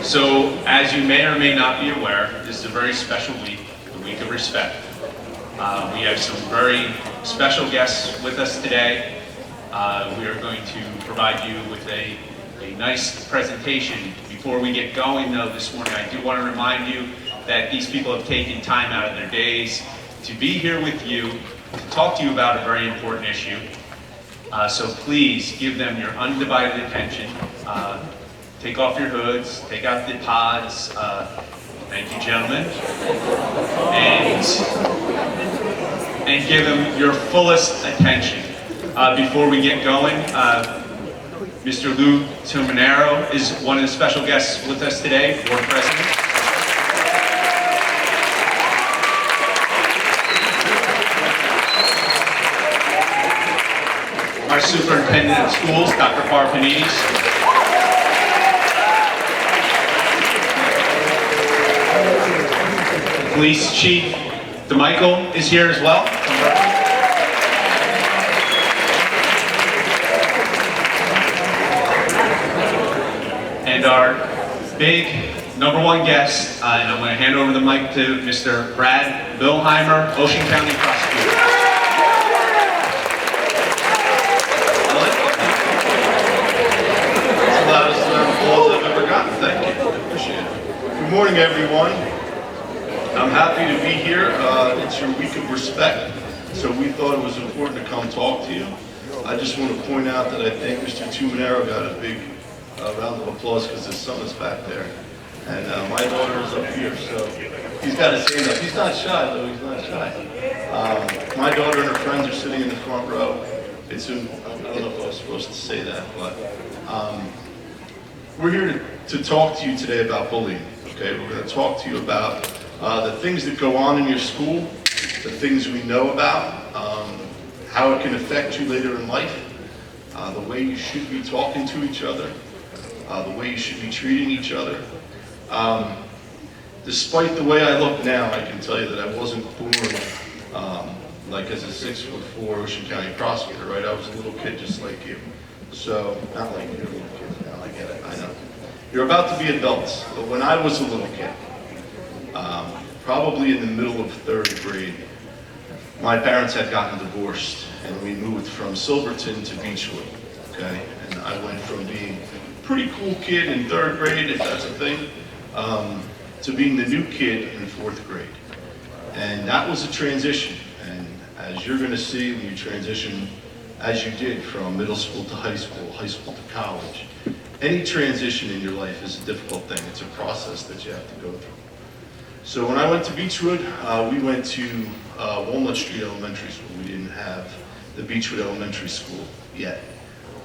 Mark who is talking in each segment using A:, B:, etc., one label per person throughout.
A: So, as you may or may not be aware, this is a very special week, the Week of Respect. We have some very special guests with us today. We are going to provide you with a nice presentation. Before we get going, though, this morning, I do want to remind you that these people have taken time out of their days to be here with you, to talk to you about a very important issue. So please give them your undivided attention. Take off your hoods, take out the pods. Thank you, gentlemen. And give them your fullest attention. Before we get going, Mr. Lou Tuminero is one of the special guests with us today, board president. Our superintendent of schools, Dr. Parpanides. Police Chief DeMichael is here as well. And our big #1 guest, and I'm going to hand over the mic to Mr. Brad Bilheimer, Ocean County Prosecutor.
B: That's the loudest round of applause I've ever gotten. Thank you. I appreciate it. Good morning, everyone. I'm happy to be here. It's your week of respect, so we thought it was important to come talk to you. I just want to point out that I think Mr. Tuminero got a big round of applause because his son is back there, and my daughter is up here, so he's got to stand up. He's not shy, though. He's not shy. My daughter and her friends are sitting in the front row. I don't know if I was supposed to say that, but we're here to talk to you today about bullying. Okay, we're going to talk to you about the things that go on in your school, the things we know about, how it can affect you later in life, the way you should be talking to each other, the way you should be treating each other. Despite the way I look now, I can tell you that I wasn't born like as a 6'4" Ocean County prosecutor, right? I was a little kid just like you. So, not like you're little kids now, I get it, I know. You're about to be adults, but when I was a little kid, probably in the middle of 3rd grade, my parents had gotten divorced, and we moved from Silverton to Beechwood, okay? And I went from being a pretty cool kid in 3rd grade, if that's a thing, to being the new kid in 4th grade. And that was a transition, and as you're gonna see when you transition, as you did from middle school to high school to college, any transition in your life is a difficult thing. It's a process that you have to go through. So when I went to Beechwood, we went to Walnut Street Elementary School. We didn't have the Beechwood Elementary School yet.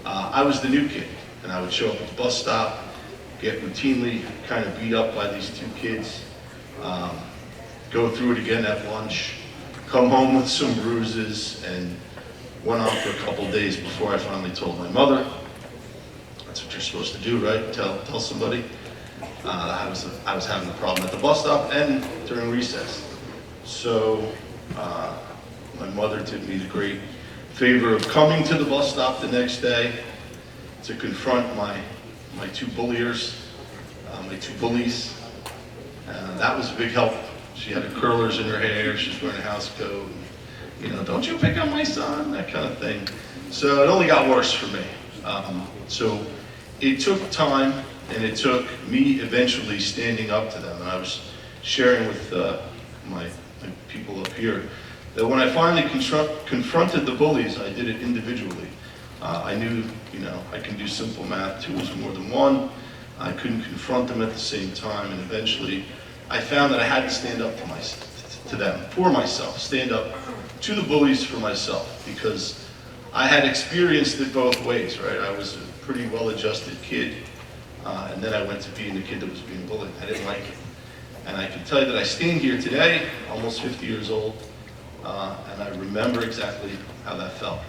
B: I was the new kid, and I would show up at the bus stop, get routinely kind of beat up by these 2 kids, go through it again at lunch, come home with some bruises, and went on for a couple days before I finally told my mother. That's what you're supposed to do, right? Tell somebody. I was having a problem at the bus stop and during recess. So my mother did me the great favor of coming to the bus stop the next day to confront my 2 bulliers, my 2 bullies. That was a big help. She had her curlers in her hair, she was wearing a house coat. You know, don't you pick on my son, that kind of thing. So it only got worse for me. So it took time, and it took me eventually standing up to them. And I was sharing with my people up here that when I finally confronted the bullies, I did it individually. I knew, you know, I can do simple math, 2 is more than 1. I couldn't confront them at the same time, and eventually I found that I had to stand up to them for myself, stand up to the bullies for myself, because I had experienced it both ways, right? I was a pretty well-adjusted kid, and then I went to being the kid that was being bullied. I didn't like it. And I can tell you that I stand here today, almost 50 years old, and I remember exactly how that felt.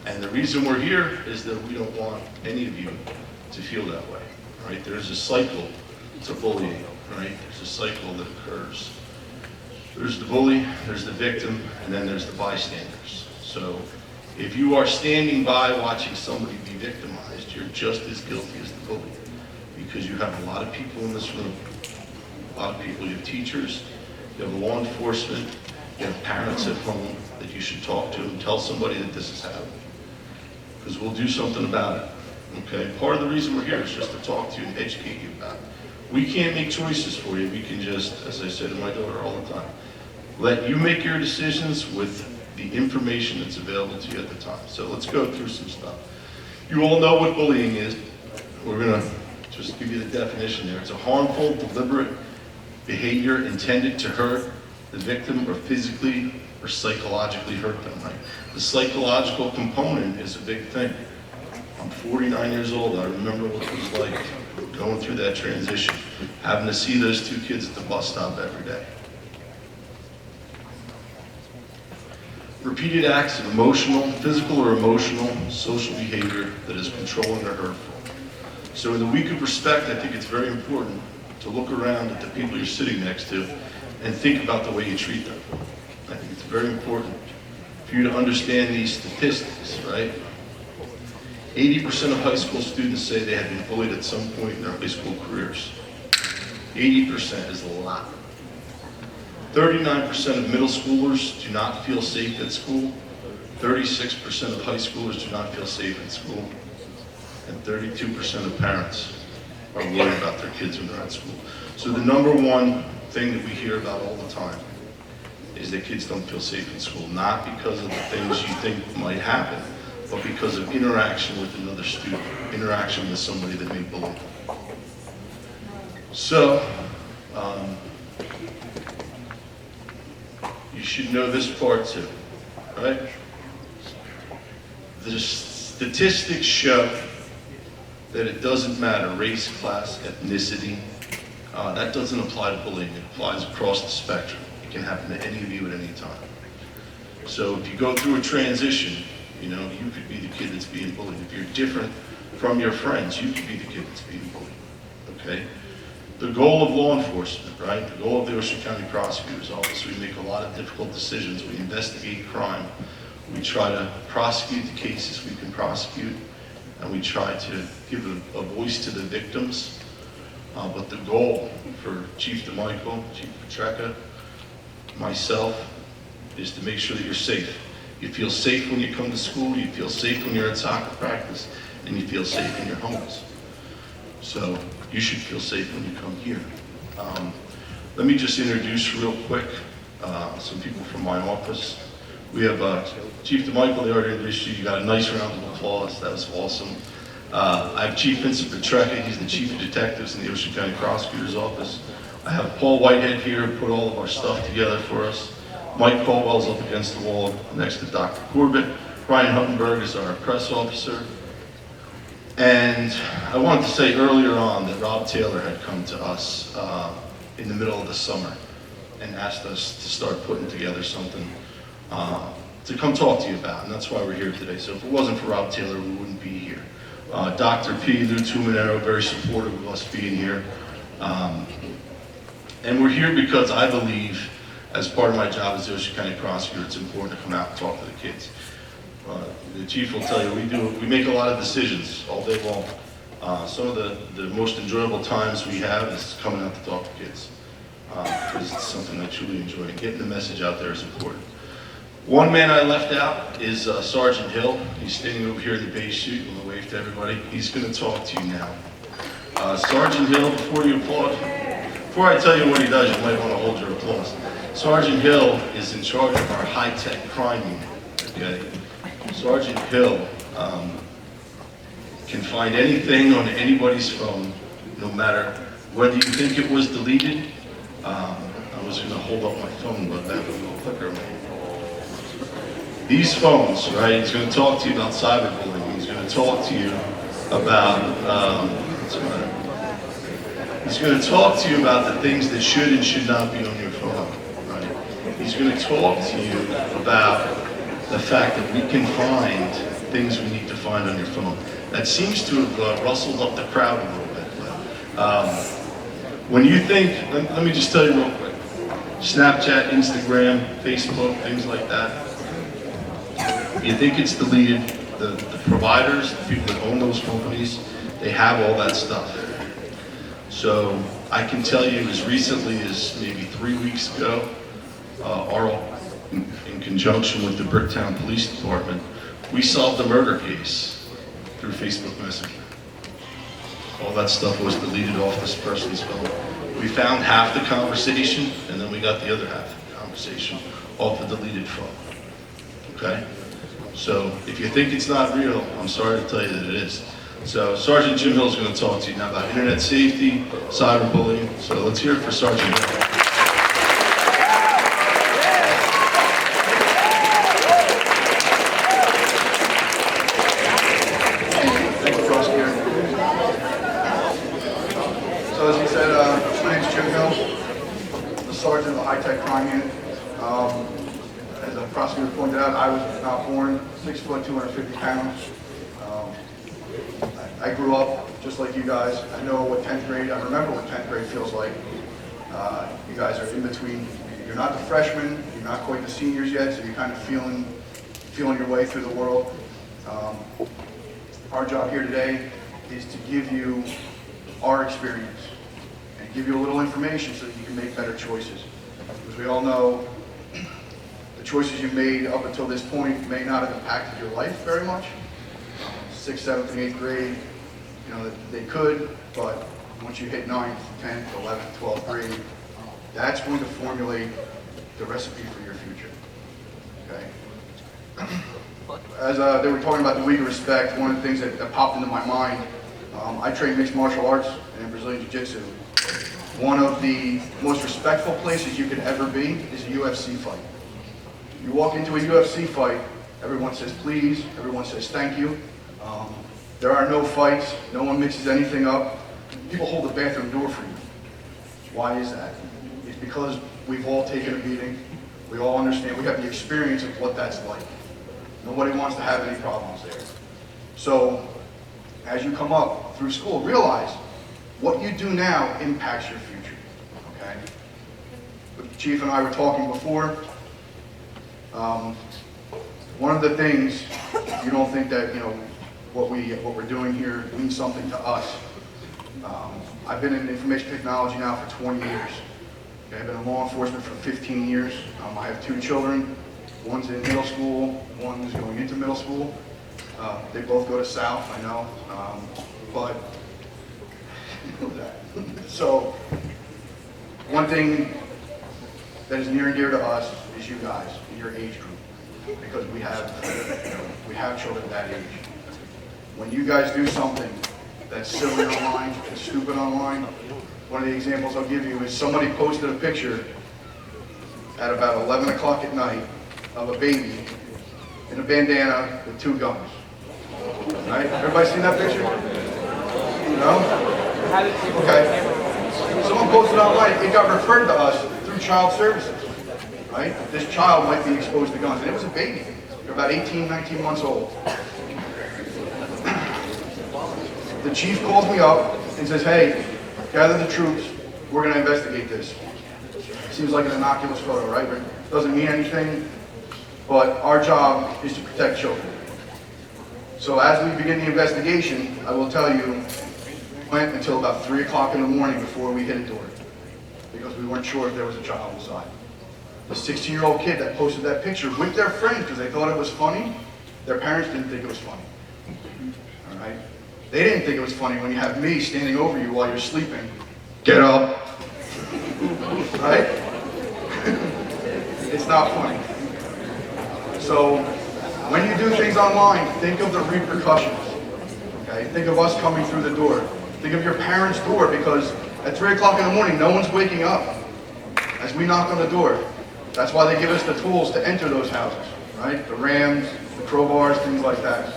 B: And the reason we're here is that we don't want any of you to feel that way, right? There's a cycle to bullying, right? There's a cycle that occurs. There's the bully, there's the victim, and then there's the bystanders. So if you are standing by watching somebody be victimized, you're just as guilty as the bully. because you have a lot of people in this room. A lot of people, you have teachers, you have law enforcement, you have parents at home that you should talk to and tell somebody that this is happening. Because we'll do something about it, okay? Part of the reason we're here is just to talk to you and educate you about it. We can't make choices for you. We can just, as I say to my daughter all the time, let you make your decisions with the information that's available to you at the time. So let's go through some stuff. You all know what bullying is. We're gonna just give you the definition there. It's a harmful, deliberate behavior intended to hurt the victim or physically or psychologically hurt them. Right? The psychological component is a big thing. I'm 49 years old. I remember what it was like going through that transition, having to see those two kids at the bus stop every day. Repeated acts of emotional, physical or emotional, social behavior that is controlling or hurtful. So in the week of respect, I think it's very important to look around at the people you're sitting next to and think about the way you treat them. I think it's very important for you to understand these statistics, right? 80% of high school students say they have been bullied at some point in their high school careers. 80% is a lot. 39% of middle schoolers do not feel safe at school. 36% of high schoolers do not feel safe at school. And 32% of parents are worried about their kids when they're at school. So the number one thing that we hear about all the time is that kids don't feel safe in school, not because of the things you think might happen, but because of interaction with another student, interaction with somebody that may bully them. So, you should know this part too, right? The statistics show that it doesn't matter, race, class, ethnicity, that doesn't apply to bullying. It applies across the spectrum. It can happen to any of you at any time. So if you go through a transition, you know, you could be the kid that's being bullied. If you're different from your friends, you could be the kid that's being bullied, okay? The goal of law enforcement, right? The goal of the Ocean County Prosecutor's Office, we make a lot of difficult decisions. We investigate crime. We try to prosecute the cases we can prosecute, and we try to give a voice to the victims. But the goal for Chief DeMichael, Chief Petrecka, myself, is to make sure that you're safe. You feel safe when you come to school, you feel safe when you're at soccer practice, and you feel safe in your homes. So you should feel safe when you come here. Let me just introduce real quick some people from my office. We have Chief DeMichael, they already introduced you. You got a nice round of applause. That was awesome. I have Chief Vincent Petrecka. He's the Chief of Detectives in the Ocean County Prosecutor's Office. I have Paul Whitehead here who put all of our stuff together for us. Mike Caldwell's up against the wall next to Dr. Corbett. Ryan Huttenberg is our press officer. And I wanted to say earlier on that Rob Taylor had come to us in the middle of the summer and asked us to start putting together something to come talk to you about, and that's why we're here today. So if it wasn't for Rob Taylor, we wouldn't be here. Dr. P. Lou Tumanero, very supportive of us being here. And we're here because I believe, as part of my job as the Ocean County Prosecutor, it's important to come out and talk to the kids. The chief will tell you, we make a lot of decisions all day long. Some of the most enjoyable times we have is coming out to talk to kids, because it's something I truly enjoy, and getting the message out there is important. One man I left out is Sergeant Hill. He's standing over here in the beige suit. I'm going to wave to everybody. He's going to talk to you now. Sergeant Hill, before I tell you what he does, you might want to hold your applause. Sergeant Hill is in charge of our high-tech crime unit, okay? Sergeant Hill can find anything on anybody's phone, no matter whether you think it was deleted. I was going to hold up my phone, but that was a little quicker. These phones, right, he's going to talk to you about cyberbullying. He's going to talk to you about, he's going to talk to you about the things that should and should not be on your phone, right? He's going to talk to you about the fact that we can find things we need to find on your phone. That seems to have rustled up the crowd a little bit. But, when you think, let me just tell you real quick, Snapchat, Instagram, Facebook, things like that, you think it's deleted, the providers, the people that own those companies, they have all that stuff. So I can tell you as recently as maybe 3 weeks ago, in conjunction with the Bricktown Police Department, we solved a murder case through Facebook Messenger. All that stuff was deleted off this person's phone. We found half the conversation, and then we got the other half of the conversation off the deleted phone. Okay? So if you think it's not real, I'm sorry to tell you that it is. So Sergeant Jim Hill is going to talk to you now about internet safety, cyberbullying. So let's hear it for Sergeant Hill.
C: Thank you, Prosecutor. So as he said, my name is Jim Hill, the Sergeant of the High-Tech Crime Unit. As the prosecutor pointed out, I was not born 6 foot, 250 pounds. I grew up just like you guys. I know what 10th grade, I remember what 10th grade feels like. You guys are in between, you're not the freshmen, you're not quite the seniors yet, so you're kind of feeling your way through the world. Our job here today is to give you our experience and give you a little information so that you can make better choices. Because we all know the choices you made up until this point may not have impacted your life very much. 6th, 7th, and 8th grade, you know, they could, but once you hit 9th, 10th, 11th, 12th grade, that's going to formulate the recipe for your future, okay? As they were talking about the week of respect, one of the things that popped into my mind, I train mixed martial arts and Brazilian Jiu-Jitsu. One of the most respectful places you could ever be is a UFC fight. You walk into a UFC fight, everyone says please, everyone says thank you. There are no fights, no one mixes anything up. People hold the bathroom door for you. Why is that? It's because we've all taken a beating. We all understand, we have the experience of what that's like. Nobody wants to have any problems there. So, as you come up through school, realize what you do now impacts your future, okay? The Chief and I were talking before. One of the things, you don't think that, you know, what we're doing here means something to us. I've been in information technology now for 20 years. Okay, I've been in law enforcement for 15 years. I have 2 children. One's in middle school, one's going into middle school. They both go to South, I know, but you know that. So, one thing that is near and dear to us is you guys, in your age group, because we have children that age. When you guys do something that's silly online, that's stupid online, one of the examples I'll give you is somebody posted a picture at about 11 o'clock at night of a baby in a bandana with 2 guns. Right? Everybody seen that picture? No? Okay. Someone posted online, it got referred to us through child services. Right? This child might be exposed to guns. And it was a baby. They're about 18, 19 months old. The chief calls me up and says, hey, gather the troops, we're going to investigate this. Seems like an innocuous photo, right? It doesn't mean anything, but our job is to protect children. So as we begin the investigation, I will tell you, it went until about 3 o'clock in the morning before we hit a door, because we weren't sure if there was a child inside. The 16-year-old kid that posted that picture with their friends because they thought it was funny, their parents didn't think it was funny. All right? They didn't think it was funny when you have me standing over you while you're sleeping. Get up. Right? It's not funny. So, when you do things online, think of the repercussions. Okay? Think of us coming through the door. Think of your parents' door, because at 3 o'clock in the morning, no one's waking up as we knock on the door. That's why they give us the tools to enter those houses, right? The rams, the crowbars, things like that.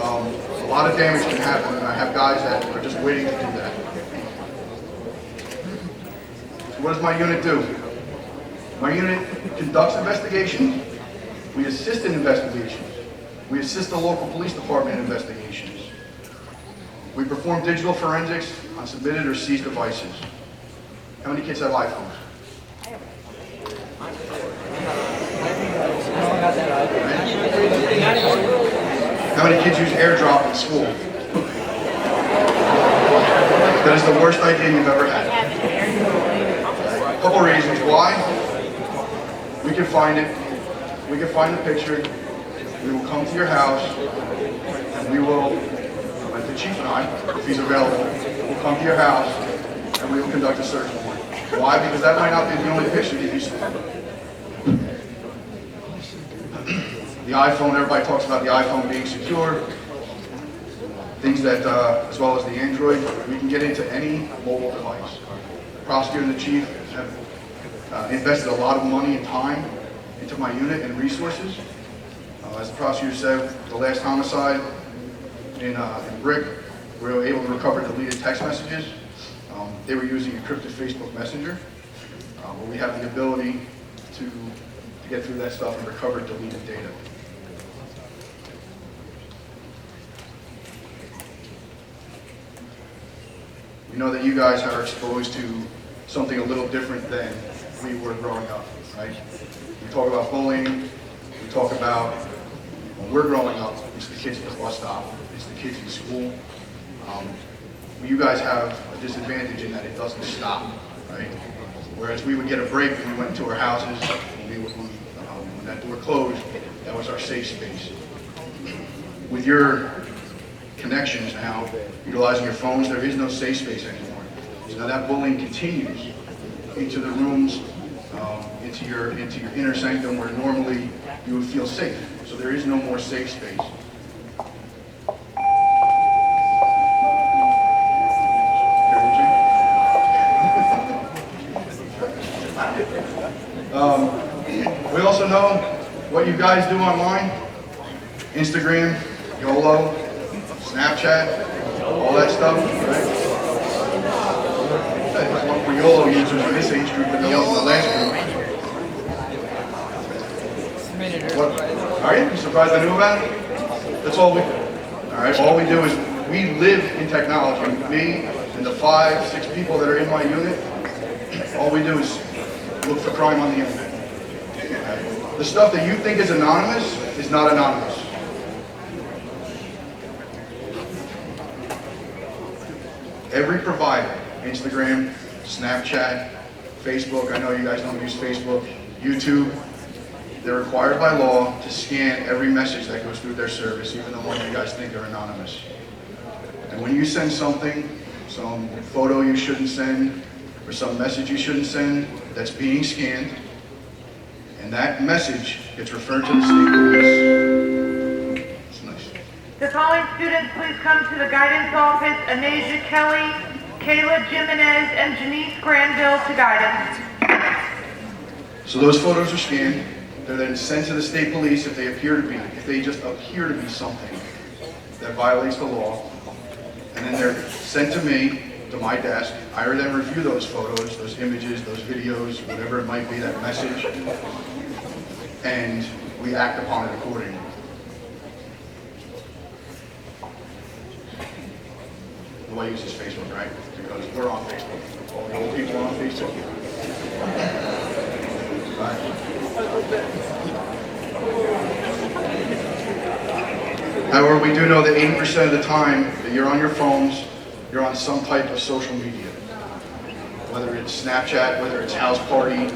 C: A lot of damage can happen, and I have guys that are just waiting to do that. So what does my unit do? My unit conducts investigations. We assist in investigations. We assist the local police department in investigations. We perform digital forensics on submitted or seized devices. How many kids have iPhones? How many kids use AirDrop in school? Did That is the worst idea you've ever had. A couple reasons why. We can find it. We can find the picture. We will come to your house, and we will, like the chief and I, if he's available, will come to your house, and we will conduct a search warrant. Why? Because that might not be the only picture that you see. The iPhone, everybody talks about the iPhone being secure. Things that, as well as the Android, we can get into any mobile device. The prosecutor and the chief have invested a lot of money and time into my unit and resources. As the prosecutor said, the last homicide in Brick, we were able to recover deleted text messages. They were using encrypted Facebook Messenger, but we have the ability to get through that stuff and recover deleted data. We know that you guys are exposed to something a little different than we were growing up, right? We talk about bullying, we talk about, when we're growing up, it's the kids at the bus stop, it's the kids in school. You guys have a disadvantage in that it doesn't stop, right? Whereas we would get a break when we went into our houses, when that door closed, that was our safe space. With your connections now, utilizing your phones, there is no safe space anymore. So now that bullying continues into the rooms, into your inner sanctum where normally you would feel safe. So there is no more safe space. We also know what you guys do online: Instagram, YOLO, Snapchat, all that stuff, right? There's one for YOLO users in this age group and no one in the last group. What? Are you surprised I knew about it? That's all we do. All right, all we do is we live in technology. Me and the 5, 6 people that are in my unit, all we do is look for crime on the internet. The stuff that you think is anonymous is not anonymous. Every provider, Instagram, Snapchat, Facebook, I know you guys don't use Facebook, YouTube, they're required by law to scan every message that goes through their service, even the ones you guys think are anonymous. And when you send something, some photo you shouldn't send, or some message you shouldn't send, that's being scanned, and that message gets referred to the state police. It's nice.
D: The following students please come to the guidance office: Anasia Kelly, Kayla Jimenez, and Janice Granville to guidance.
C: So those photos are scanned. They're then sent to the state police if they just appear to be something that violates the law. And then they're sent to me, to my desk. I then review those photos, those images, those videos, whatever it might be, that message, and we act upon it accordingly. Nobody uses Facebook, right? Because we're on Facebook. All the old people are on Facebook. Right. However, we do know that 80% of the time that you're on your phones, you're on some type of social media. Whether it's Snapchat, whether it's House Party,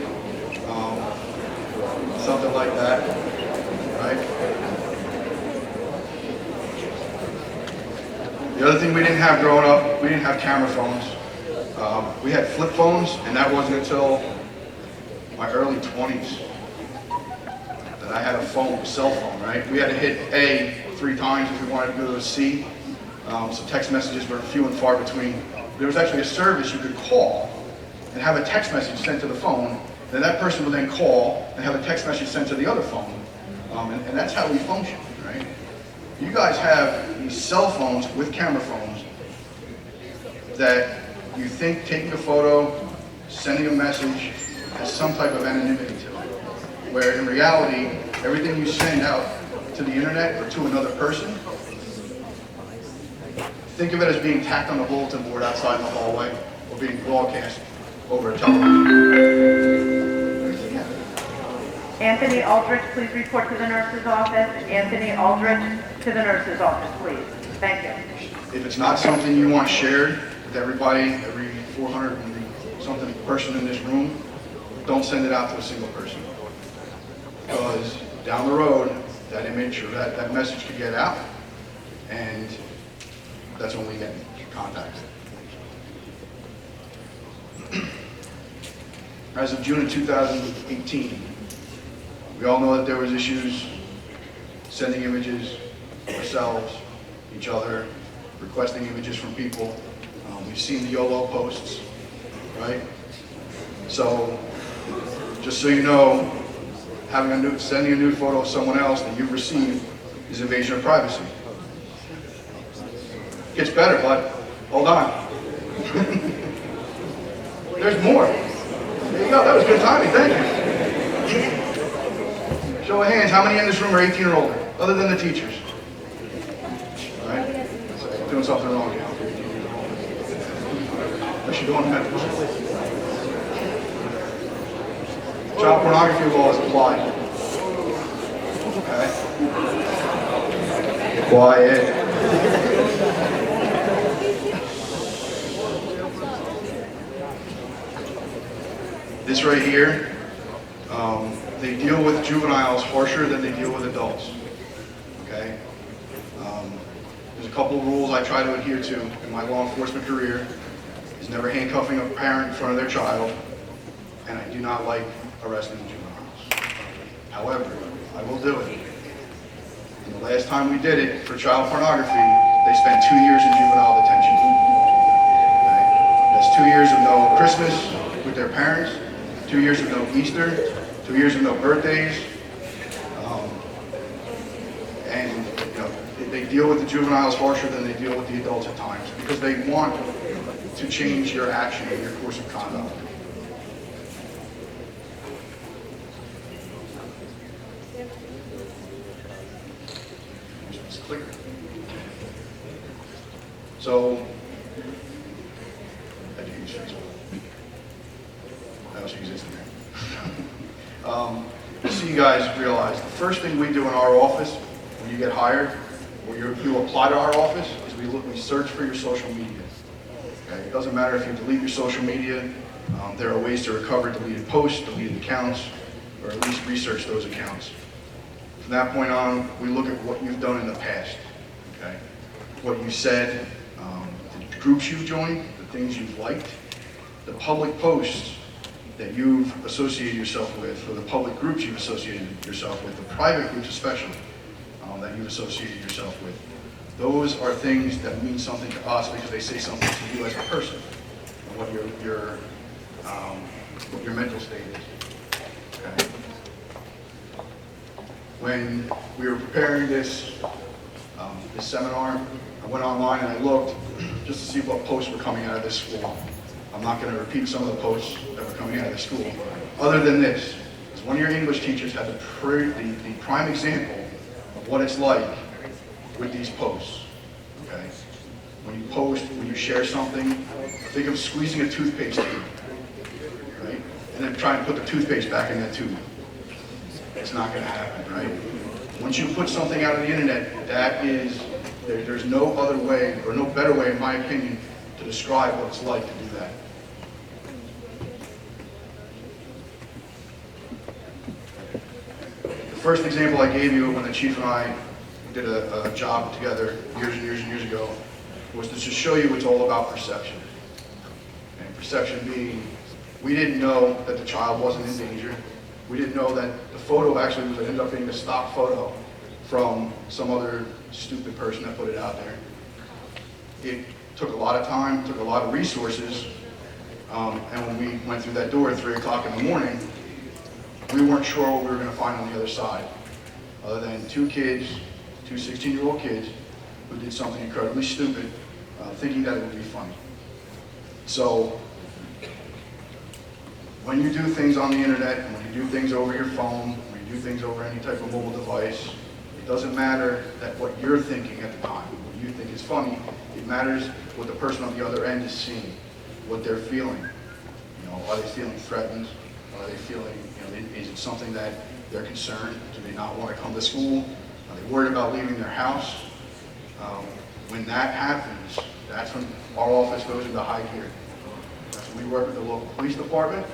C: something like that, right? The other thing we didn't have growing up, we didn't have camera phones. We had flip phones, and that wasn't until my early 20s that I had a cell phone, right? We had to hit A 3 times if we wanted to go to a C. So text messages were few and far between. There was actually a service you could call and have a text message sent to the phone. Then that person would then call and have a text message sent to the other phone. And that's how we function, right? You guys have these cell phones with camera phones that you think taking a photo, sending a message, has some type of anonymity to it. Where in reality, everything you send out to the internet or to another person, think of it as being tacked on a bulletin board outside in the hallway or being broadcast over a television.
D: Anthony Aldrich, please report to the nurse's office. Anthony Aldrich to the nurse's office, please. Thank you.
C: If it's not something you want shared with to everybody, every 400 and something person in this room, don't send it out to a single person. Because down the road, that image or that message could get out, and that's when we get contacted. As of June of 2018, we all know that there was issues sending images ourselves, each other, requesting images from people. We've seen the YOLO posts, right? So, just so you know, sending a nude photo of someone else that you've received is invasion of privacy. Gets better, but hold on. There's more. There you go. That was good timing. Thank you. Show of hands. How many in this room are 18 or older, other than the teachers? All right. So you're doing something wrong now. Unless you're doing mental. Child pornography law is applied. Okay. Quiet. This right here, they deal with juveniles harsher than they deal with adults. Okay. There's a couple of rules I try to adhere to in my law enforcement career. Is never handcuffing a parent in front of their child, and I do not like arresting juveniles. However, I will do it. And the last time we did it for child pornography, they spent 2 years in juvenile detention. Okay? That's 2 years of no Christmas with their parents, 2 years of no Easter, 2 years of no birthdays. And you know, they deal with the juveniles harsher than they deal with the adults at times because they want to change your action and your course of conduct. Clicker. So, I do use Facebook. I also use Instagram. Just so you guys realize, the first thing we do in our office when you get hired, or you apply to our office, is we search for your social media. Okay? It doesn't matter if you delete your social media. There are ways to recover deleted posts, deleted accounts, or at least research those accounts. From that point on, we look at what you've done in the past, okay? What you said, the groups you've joined, the things you've liked, the public posts that you've associated yourself with, or the public groups you've associated yourself with, the private groups especially, that you've associated yourself with. Those are things that mean something to us because they say something to you as a person, and what your mental state is, okay? When we were preparing this seminar, I went online and I looked just to see what posts were coming out of this school. I'm not going to repeat some of the posts that were coming out of the school. Other than this, is one of your English teachers had the prime example of what it's like with these posts. Okay? When you post, when you share something, think of squeezing a toothpaste tube, right? And then try and put the toothpaste back in that tube. It's not going to happen, right? Once you put something out on the internet, there's no other way, or no better way, in my opinion, to describe what it's like to do that. The first example I gave you when the chief and I did a job together years and years and years ago was to just show you it's all about perception. And perception being, we didn't know that the child wasn't in danger. We didn't know that the photo actually ended up being a stock photo from some other stupid person that put it out there. It took a lot of time, took a lot of resources, and when we went through that door at 3 o'clock in the morning, we weren't sure what we were going to find on the other side, other than two 16-year-old kids, who did something incredibly stupid, thinking that it would be funny. So, when you do things on the internet, and when you do things over your phone, when you do things over any type of mobile device, it doesn't matter that what you're thinking at the time, what you think is funny. It matters what the person on the other end is seeing, what they're feeling. You know, are they feeling threatened? Are they feeling, is it something that they're concerned? Do they not want to come to school? Are they worried about leaving their house? When that happens, That's when our office goes into high gear. That's when we work with the local police department,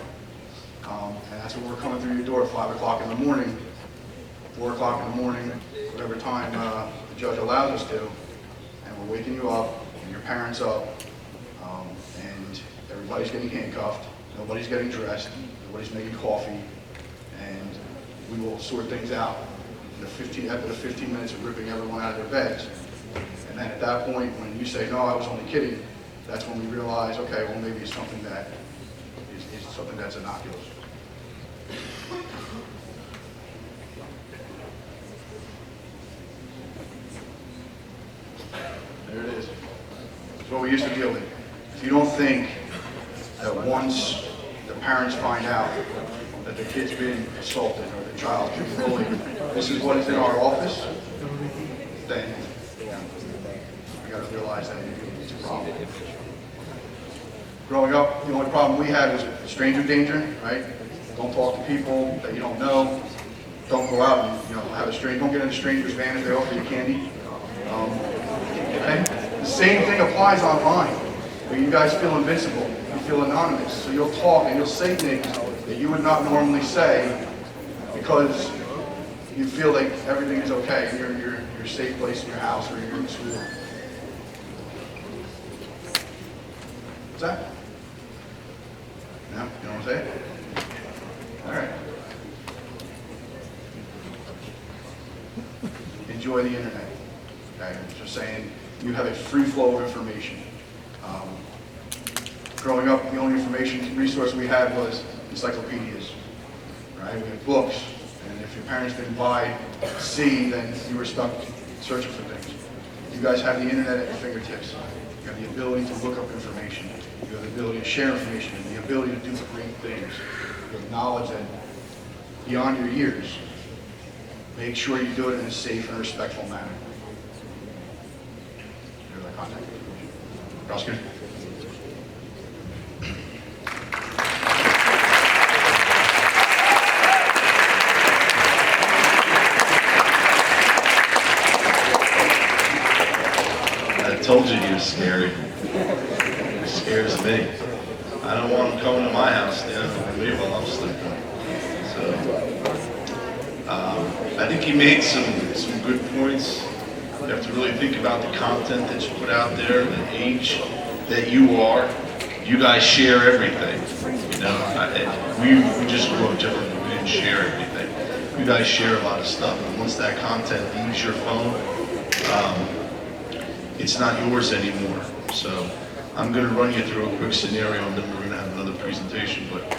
C: and that's when we're coming through your door at 5 o'clock in the morning, 4 o'clock in the morning, whatever time the judge allows us to, and we're waking you up, and your parents up, and everybody's getting handcuffed, nobody's getting dressed, nobody's making coffee, and we will sort things out after the 15 minutes of ripping everyone out of their beds. And then at that point, when you say, no, I was only kidding, that's when we realize, okay, well, maybe it's something that is something that's innocuous. There it is. It's what we used to deal with. If you don't think that once the parents find out that the kid's been assaulted or the child's been bullied, this is what is in our office, then you got to realize that it's a problem. Growing up, the only problem we had was stranger danger, right? Don't talk to people that you don't know. Don't go out and don't get in a stranger's van if they offer you candy. Okay? The same thing applies online, where you guys feel invincible, you feel anonymous, so you'll talk and you'll say things that you would not normally say because you feel like everything is okay and you're in your safe place in your house or you're in school. What's that? No? You don't want to say it? All right. Enjoy the internet. Okay? Just saying, you have a free flow of information. Growing up, the only information resource we had was encyclopedias. Right? We had books, and if your parents didn't buy C, then you were stuck searching for things. You guys have the internet at your fingertips. You have the ability to look up information. You have the ability to share information, and the ability to do great things. You have knowledge that beyond your years. Make sure you do it in a safe and respectful manner. Here's my contact information. Prosecutor.
B: I told you he was scary. He scares me. I don't want him coming to my house standing over me while I'm sleeping. So, I think he made some good points. You have to really think about the content that you put out there, the age that you are. You guys share everything. You know, we just grew up differently. We didn't share everything. You guys share a lot of stuff, and once that content leaves your phone, it's not yours anymore. So I'm going to run you through a quick scenario, and then we're going to have another presentation. But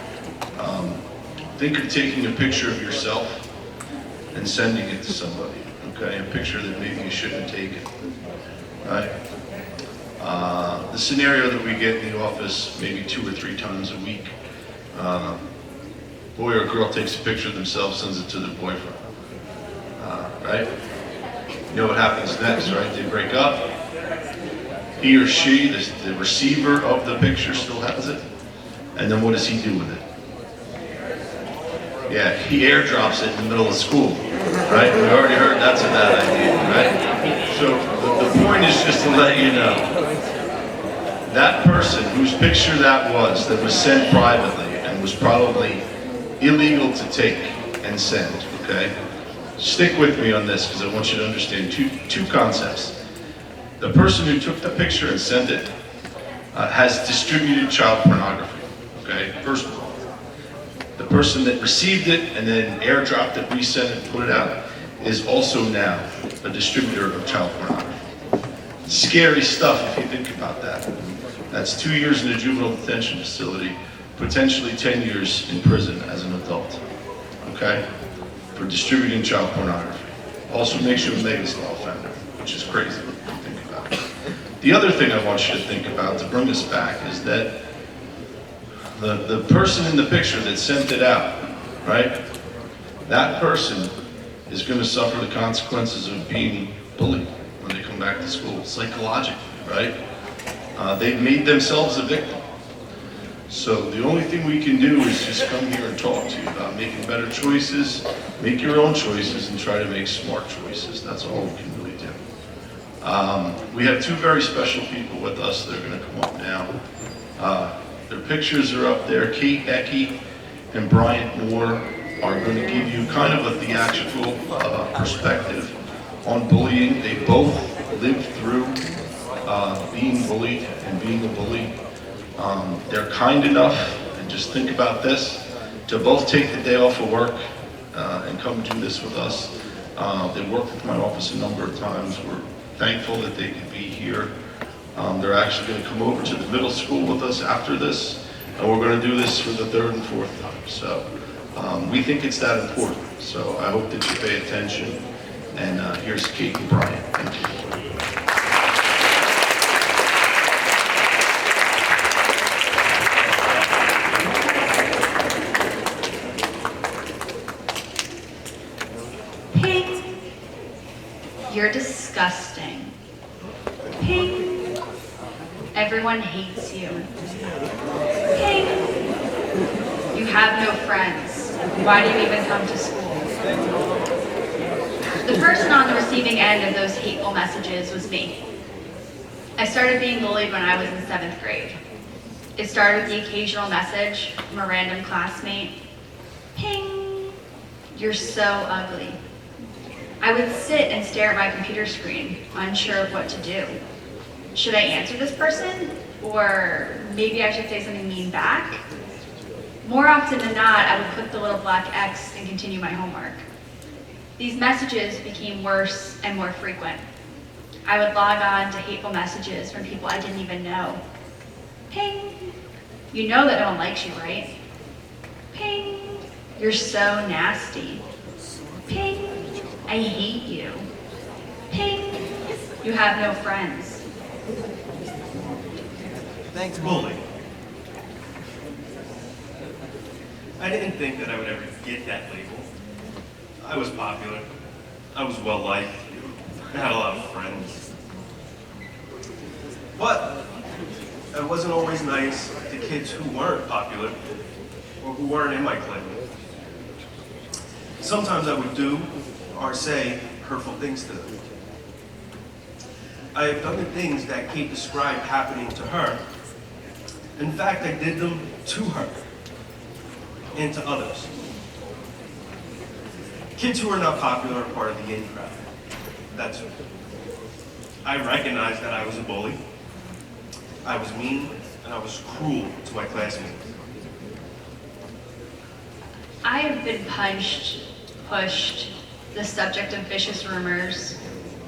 B: think of taking a picture of yourself and sending it to somebody. Okay, a picture that maybe you shouldn't have taken. Right? The scenario that we get in the office maybe 2 or 3 times a week. Boy or girl takes a picture of themselves, sends it to their boyfriend. Right? You know what happens next, right? They break up. He or she, the receiver of the picture, still has it. And then what does he do with it? Yeah, he airdrops it in the middle of school, right? We already heard that's a bad idea, right? So the point is just to let you know, that person whose picture that was sent privately and was probably illegal to take and send, okay? Stick with me on this because I want you to understand two concepts. The person who took the picture and sent it has distributed child pornography, okay? First of all. The person that received it and then airdropped it, resent it, put it out, is also now a distributor of child pornography. Scary stuff if you think about that. That's 2 years in a juvenile detention facility, potentially 10 years in prison as an adult, okay? For distributing child pornography. Also makes you a Megaslaw offender, which is crazy if you think about it. The other thing I want you to think about to bring us back is that the person in the picture that sent it out, right? That person is going to suffer the consequences of being bullied when they come back to school, psychologically, right? They've made themselves a victim. So the only thing we can do is just come here and talk to you about making better choices, make your own choices, and try to make smart choices. That's all we can really do. We have two very special people with us that are going to come up now. Their pictures are up there. Kate Eckey and Bryant Moore are going to give you kind of a theatrical perspective on bullying. They both lived through being bullied and being a bully. They're kind enough, and just think about this, to both take the day off of work and come do this with us. They worked with my office a number of times. We're thankful that they could be here. They're actually going to come over to the middle school with us after this, and we're going to do this for the third and fourth time. So we think it's that important. So I hope that you pay attention. And here's Kate and Brian. Thank you.
E: Ping. You're disgusting. Ping. Everyone hates you. Ping. You have no friends. Why do you even come to school? The person on the receiving end of those hateful messages was me. I started being bullied when I was in 7th grade. It started with the occasional message from a random classmate. Ping. You're so ugly. I would sit and stare at my computer screen, unsure of what to do. Should I answer this person? Or maybe I should say something mean back? More often than not, I would click the little black X and continue my homework. These messages became worse and more frequent. I would log on to hateful messages from people I didn't even know. Ping. You know that no one likes you, right? Ping. You're so nasty. Ping. I hate you. Ping. You have no friends.
F: Thanks, bully. I didn't think that I would ever get that label. I was popular. I was well-liked. I had a lot of friends. But I wasn't always nice to kids who weren't popular or who weren't in my clique. Sometimes I would do or say hurtful things to them. I have done the things that Kate described happening to her. In fact, I did them to her and to others. Kids who are not popular are part of the in crowd. That's it. I recognized that I was a bully. I was mean, and I was cruel to my classmates.
E: I have been punched, pushed, the subject of vicious rumors,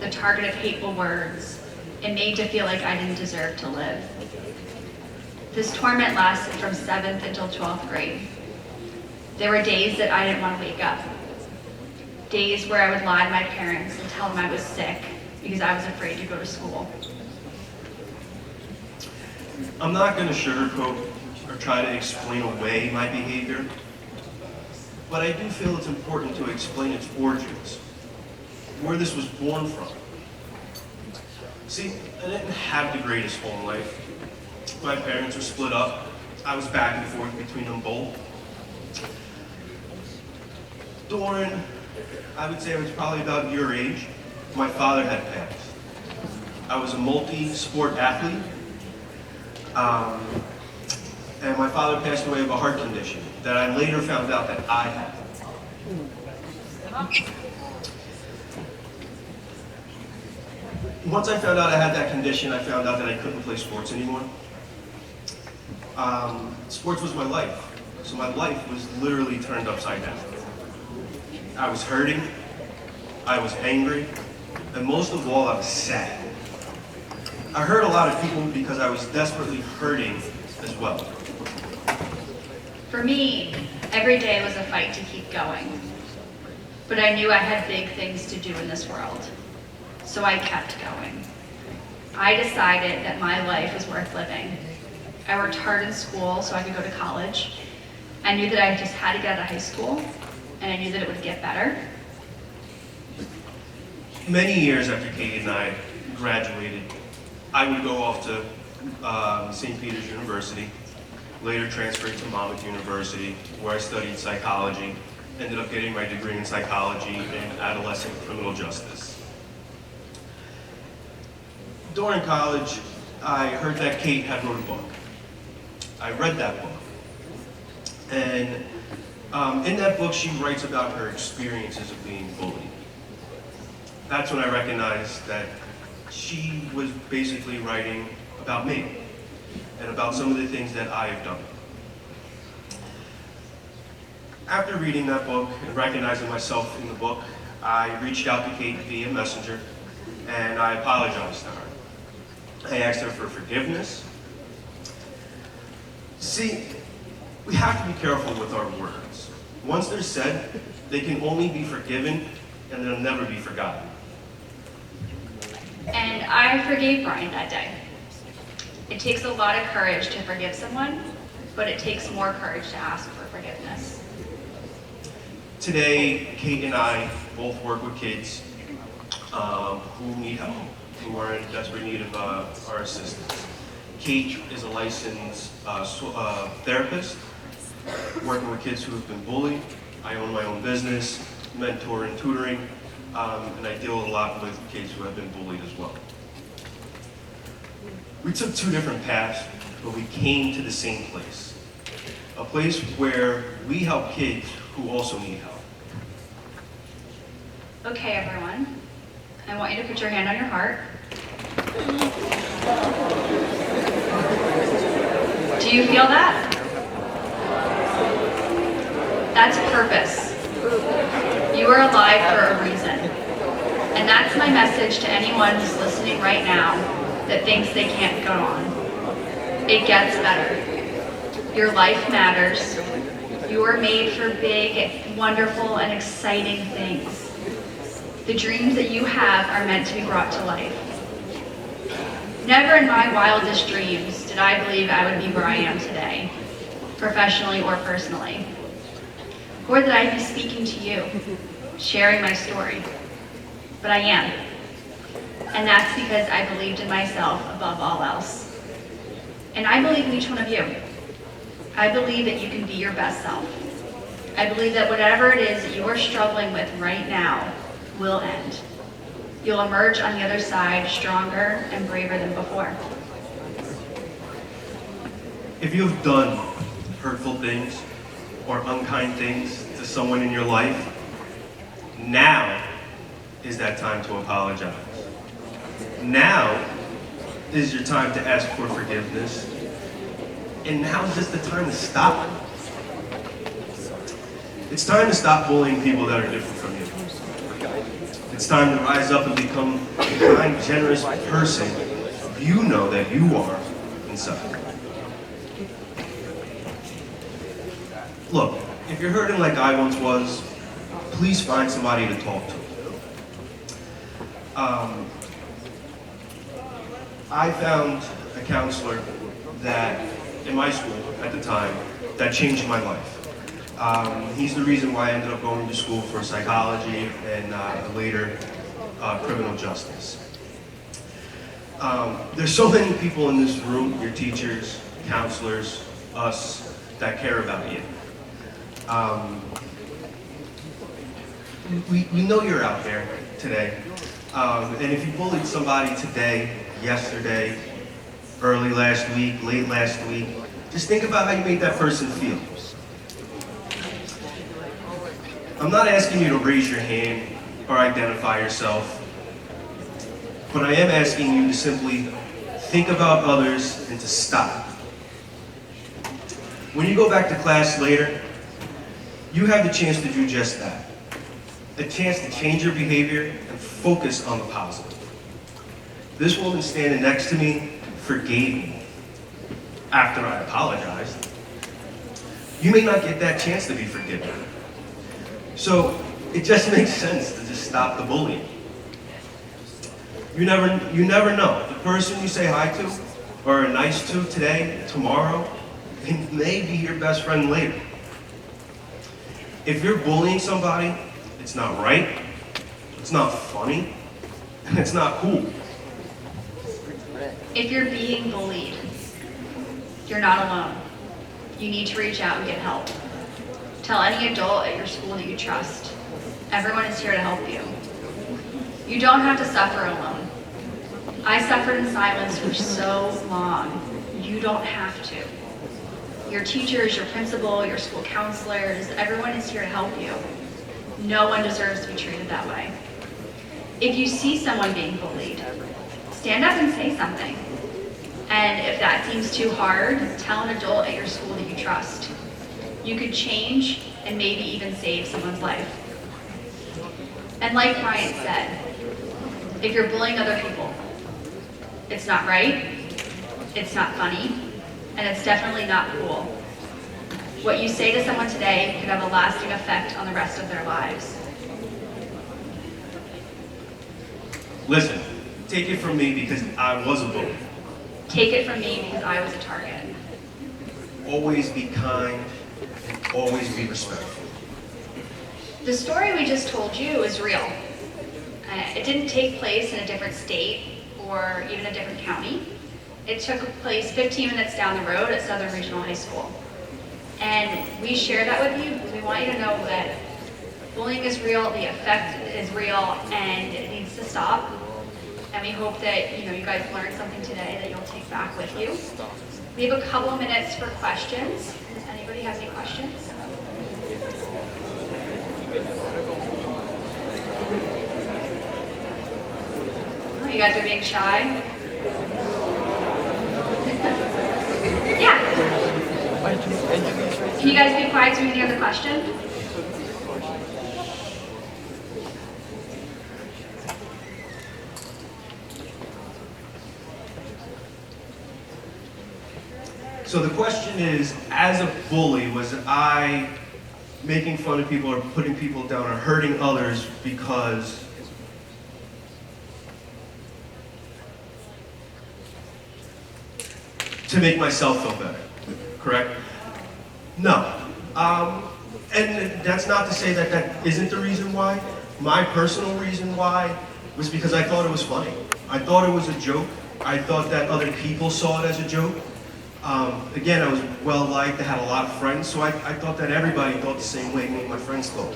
E: the target of hateful words, and made to feel like I didn't deserve to live. This torment lasted from 7th until 12th grade. There were days that I didn't want to wake up. Days where I would lie to my parents and tell them I was sick because I was afraid to go to school.
F: I'm not going to sugarcoat or try to explain away my behavior, but I do feel it's important to explain its origins, where this was born from. See, I didn't have the greatest home life. My parents were split up. I was back and forth between them both. During, I would say I was probably about your age, my father had passed. I was a multi-sport athlete, and my father passed away of a heart condition that I later found out that I had. Once I found out I had that condition, I found out that I couldn't play sports anymore. Sports was my life, so my life was literally turned upside down. I was hurting, I was angry, and most of all, I was sad. I hurt a lot of people because I was desperately hurting as well.
E: For me, every day was a fight to keep going. But I knew I had big things to do in this world, so I kept going. I decided that my life was worth living. I worked hard in school so I could go to college. I knew that I just had to get out of high school, and I knew that it would get better.
F: Many years after Katie and I graduated, I would go off to St. Peter's University, later transferred to Monmouth University, where I studied psychology, ended up getting my degree in psychology and adolescent criminal justice. during college, I heard that Kate had wrote a book. I read that book. And in that book, she writes about her experiences of being bullied. That's when I recognized that she was basically writing about me and about some of the things that I have done. After reading that book and recognizing myself in the book, I reached out to Kate via Messenger and I apologized to her. I asked her for forgiveness. See, we have to be careful with our words. Once they're said, they can only be forgiven and they'll never be forgotten.
E: And I forgave Brian that day. It takes a lot of courage to forgive someone, but it takes more courage to ask for forgiveness.
F: Today, Kate and I both work with kids who need help, who are in desperate need of our assistance. Kate is a licensed therapist, working with kids who have been bullied. I own my own business, mentor and tutoring, and I deal a lot with kids who have been bullied as well. We took two different paths, but we came to the same place. A place where we help kids who also need help.
E: Okay, everyone. I want you to put your hand on your heart. Do you feel that? That's purpose. You are alive for a reason. And that's my message to anyone who's listening right now that thinks they can't go on. It gets better. Your life matters. You are made for big, wonderful, and exciting things. The dreams that you have are meant to be brought to life. Never in my wildest dreams did I believe I would be where I am today, professionally or personally. Or that I'd be speaking to you, sharing my story. But I am. And that's because I believed in myself above all else. And I believe in each one of you. I believe that you can be your best self. I believe that whatever it is that you are struggling with right now will end. You'll emerge on the other side stronger and braver than before.
F: If you have done hurtful things or unkind things to someone in your life, now is that time to apologize. Now is your time to ask for forgiveness. And now is just the time to stop. It's time to stop bullying people that are different from you. It's time to rise up and become the kind, generous person you know that you are inside. Look, if you're hurting like I once was, please find somebody to talk to. I found a counselor that, in my school at the time, that changed my life. He's the reason why I ended up going to school for psychology and later criminal justice. There's so many people in this room, your teachers, counselors, us, that care about you. We know you're out there today. And if you bullied somebody today, yesterday, early last week, late last week, just think about how you made that person feel. I'm not asking you to raise your hand or identify yourself, but I am asking you to simply think about others and to stop. When you go back to class later, you have the chance to do just that. A chance to change your behavior and focus on the positive. This woman standing next to me forgave me after I apologized. You may not get that chance to be forgiven. So it just makes sense to just stop the bullying. You never know. The person you say hi to or are nice to today, tomorrow, it may be your best friend later. If you're bullying somebody, it's not right, it's not funny, and it's not cool.
E: If you're being bullied, you're not alone. You need to reach out and get help. Tell any adult at your school that you trust. Everyone is here to help you. You don't have to suffer alone. I suffered in silence for so long. You don't have to. Your teachers, your principal, your school counselors, everyone is here to help you. No one deserves to be treated that way. If you see someone being bullied, stand up and say something. And if that seems too hard, tell an adult at your school that you trust. You could change and maybe even save someone's life. And like Brian said, if you're bullying other people, it's not right, it's not funny, and it's definitely not cool. What you say to someone today could have a lasting effect on the rest of their lives.
F: Listen, take it from me because I was a bully.
E: Take it from me because I was a target.
F: Always be kind and always be respectful.
E: The story we just told you is real. It didn't take place in a different state or even a different county. It took place 15 minutes down the road at Southern Regional High School. And we share that with you because we want you to know that bullying is real, the effect is real, and it needs to stop. And we hope that you guys learned something today that you'll take back with you. We have a couple of minutes for questions. Does anybody have any questions? Oh, you guys are being shy. Yeah. Can you guys be quiet to me any other question?
F: So the question is, as a bully, was I making fun of people or putting people down or hurting others because to make myself feel better, correct? No. And that's not to say that that isn't the reason why. My personal reason why was because I thought it was funny. I thought it was a joke. I thought that other people saw it as a joke. Again, I was well-liked, I had a lot of friends, so I thought that everybody thought the same way me and my friends thought.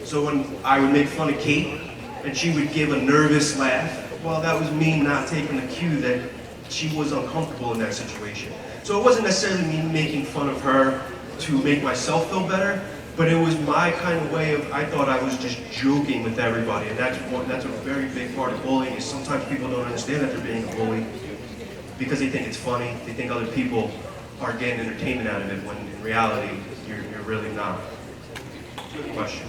F: So when I would make fun of Kate, and she would give a nervous laugh, well, that was me not taking the cue that she was uncomfortable in that situation. So it wasn't necessarily me making fun of her to make myself feel better, but it was my kind of way of, I thought I was just joking with everybody, and that's a very big part of bullying, is sometimes people don't understand that they're being a bully because they think it's funny, they think other people are getting entertainment out of it, when in reality, you're really not. Good question.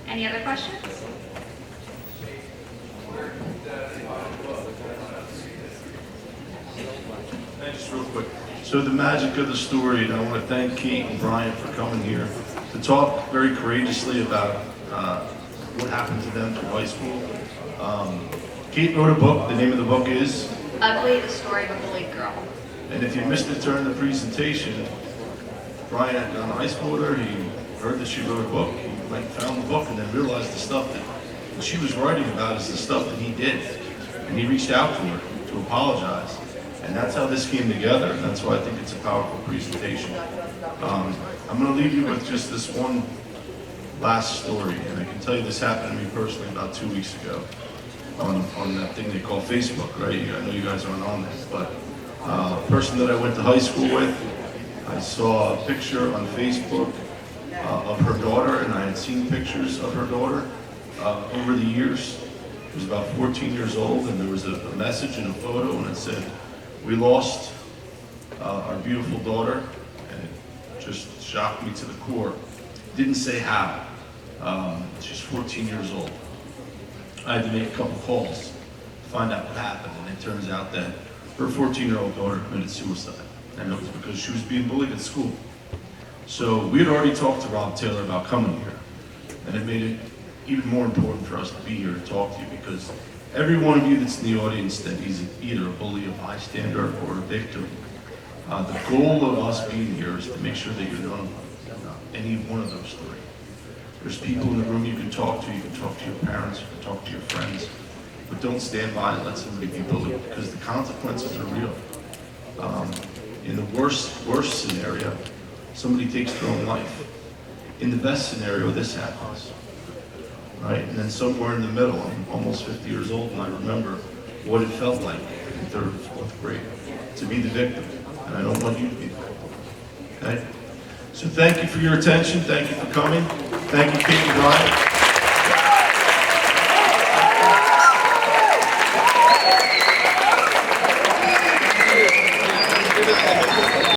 E: Any other questions?
B: Just real quick. So the magic of the story, and I want to thank Kate and Brian for coming here to talk very courageously about what happened to them through high school. Kate wrote a book. The name of the book is
E: Ugly, the story of a bullied girl.
B: And if you missed it during the presentation, Brian had gone to high school with her. He heard that she wrote a book. He went and found the book and then realized the stuff that she was writing about is the stuff that he did. And he reached out to her to apologize. And that's how this came together. And that's why I think it's a powerful presentation. I'm going to leave you with just this one last story. And I can tell you this happened to me personally about 2 weeks ago on that thing they call Facebook, right? I know you guys aren't on this, but a person that I went to high school with, I saw a picture on Facebook of her daughter, and I had seen pictures of her daughter over the years. She was about 14 years old, and there was a message and a photo, and it said, "We lost our beautiful daughter," and it just shocked me to the core. It didn't say how. She's 14 years old. I had to make a couple calls to find out what happened, and it turns out that her 14-year-old daughter committed suicide, and it was because she was being bullied at school. So we had already talked to Rob Taylor about coming here, and it made it even more important for us to be here to talk to you, because every one of you that's in the audience that is either a bully, a bystander, or a victim, the goal of us being here is to make sure that you're none of any one of those three. There's people in the room you can talk to your parents, you can talk to your friends, but don't stand by and let somebody be bullied, because the consequences are real. In the worst scenario, somebody takes their own life. In the best scenario, this happens. right? And then somewhere in the middle, I'm almost 50 years old, and I remember what it felt like in 3rd and 4th grade to be the victim. And I don't want you to be the victim, okay? So thank you for your attention. Thank you for coming. Thank you, Kate and Ryan.